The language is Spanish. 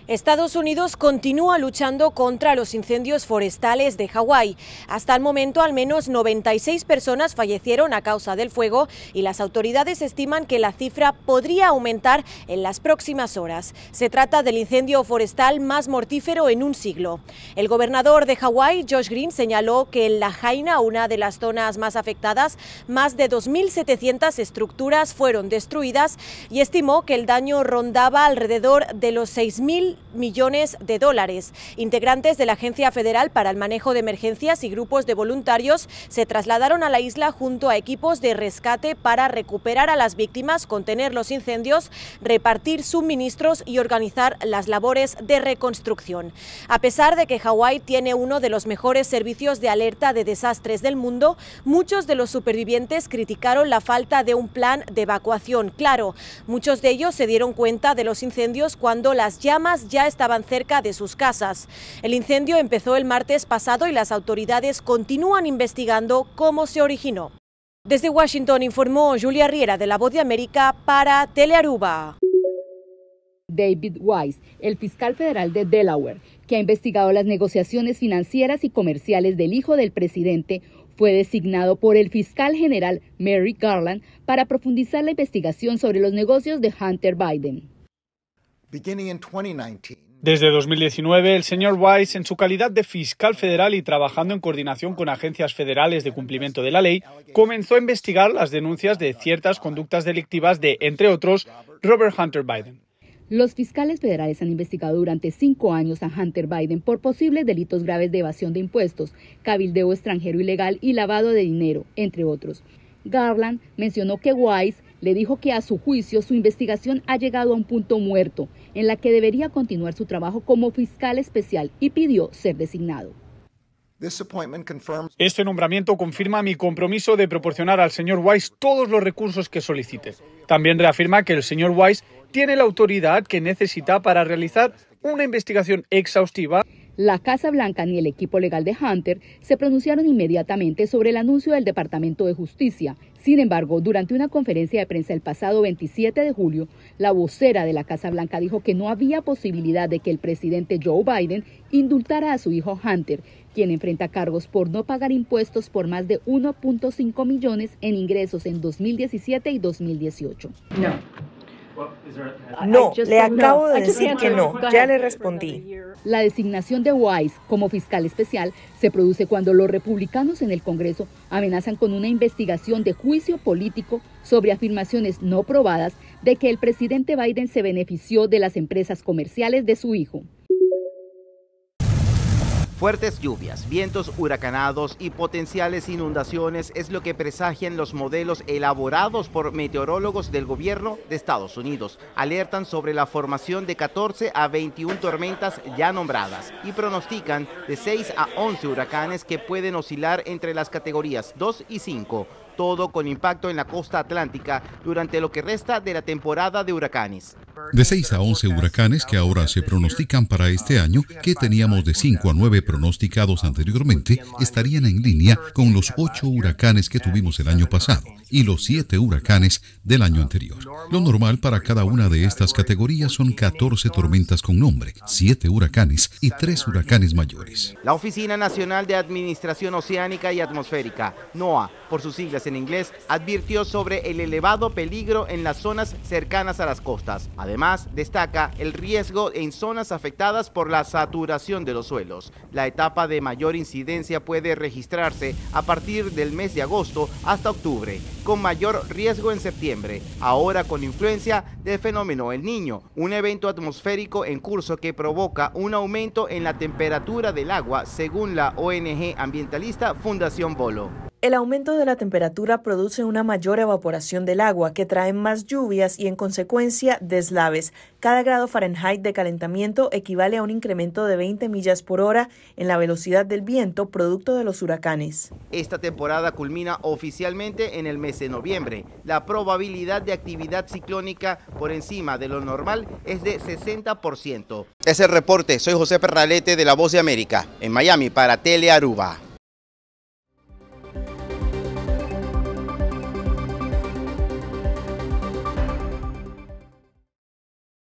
Estados Unidos continúa luchando contra los incendios forestales de Hawái. Hasta el momento, al menos 96 personas fallecieron a causa del fuego y las autoridades estiman que la cifra podría aumentar en las próximas horas. Se trata del incendio forestal más mortífero en un siglo. El gobernador de Hawái, Josh Green, señaló que en Lahaina, una de las zonas más afectadas, más de 2.700 estructuras fueron destruidas y estimó que el daño rondaba alrededor de los 6.000 millones de dólares. Integrantes de la Agencia Federal para el Manejo de Emergencias y grupos de voluntarios se trasladaron a la isla junto a equipos de rescate para recuperar a las víctimas, contener los incendios, repartir suministros y organizar las labores de reconstrucción. A pesar de que Hawái tiene uno de los mejores servicios de alerta de desastres del mundo, muchos de los supervivientes criticaron la falta de un plan de evacuación claro. Muchos de ellos se dieron cuenta de los incendios cuando las llamas ya estaban cerca de sus casas. El incendio empezó el martes pasado y las autoridades continúan investigando cómo se originó. Desde Washington informó Julia Riera de La Voz de América para Telearuba. David Weiss, el fiscal federal de Delaware, que ha investigado las negociaciones financieras y comerciales del hijo del presidente, fue designado por el fiscal general Merrick Garland para profundizar la investigación sobre los negocios de Hunter Biden. Desde 2019, el señor Weiss, en su calidad de fiscal federal y trabajando en coordinación con agencias federales de cumplimiento de la ley, comenzó a investigar las denuncias de ciertas conductas delictivas de, entre otros, Robert Hunter Biden. Los fiscales federales han investigado durante 5 años a Hunter Biden por posibles delitos graves de evasión de impuestos, cabildeo extranjero ilegal y lavado de dinero, entre otros. Garland mencionó que Weiss le dijo que a su juicio su investigación ha llegado a un punto muerto, en la que debería continuar su trabajo como fiscal especial y pidió ser designado. Este nombramiento confirma mi compromiso de proporcionar al señor Weiss todos los recursos que solicite. También reafirma que el señor Weiss tiene la autoridad que necesita para realizar una investigación exhaustiva. La Casa Blanca ni el equipo legal de Hunter se pronunciaron inmediatamente sobre el anuncio del Departamento de Justicia. Sin embargo, durante una conferencia de prensa el pasado 27 de julio, la vocera de la Casa Blanca dijo que no había posibilidad de que el presidente Joe Biden indultara a su hijo Hunter, quien enfrenta cargos por no pagar impuestos por más de 1.5 millones en ingresos en 2017 y 2018. No, le acabo de decir que no, ya le respondí. La designación de Weiss como fiscal especial se produce cuando los republicanos en el Congreso amenazan con una investigación de juicio político sobre afirmaciones no probadas de que el presidente Biden se benefició de las empresas comerciales de su hijo. Fuertes lluvias, vientos huracanados y potenciales inundaciones es lo que presagian los modelos elaborados por meteorólogos del gobierno de Estados Unidos. Alertan sobre la formación de 14 a 21 tormentas ya nombradas y pronostican de 6 a 11 huracanes que pueden oscilar entre las categorías 2 y 5. Todo con impacto en la costa atlántica durante lo que resta de la temporada de huracanes. De 6 a 11 huracanes que ahora se pronostican para este año, que teníamos de 5 a 9 pronosticados anteriormente, estarían en línea con los 8 huracanes que tuvimos el año pasado y los 7 huracanes del año anterior. Lo normal para cada una de estas categorías son 14 tormentas con nombre, 7 huracanes y 3 huracanes mayores. La Oficina Nacional de Administración Oceánica y Atmosférica, NOAA, por sus siglas en inglés, advirtió sobre el elevado peligro en las zonas cercanas a las costas. Además, destaca el riesgo en zonas afectadas por la saturación de los suelos. La etapa de mayor incidencia puede registrarse a partir del mes de agosto hasta octubre, con mayor riesgo en septiembre, ahora con influencia del fenómeno El Niño, un evento atmosférico en curso que provoca un aumento en la temperatura del agua, según la ONG ambientalista Fundación Bolo. El aumento de la temperatura produce una mayor evaporación del agua que trae más lluvias y en consecuencia deslaves. Cada grado Fahrenheit de calentamiento equivale a un incremento de 20 millas por hora en la velocidad del viento producto de los huracanes. Esta temporada culmina oficialmente en el mes de noviembre. La probabilidad de actividad ciclónica por encima de lo normal es de 60%. Es el reporte. Soy José Perralete de La Voz de América, en Miami para Telearuba.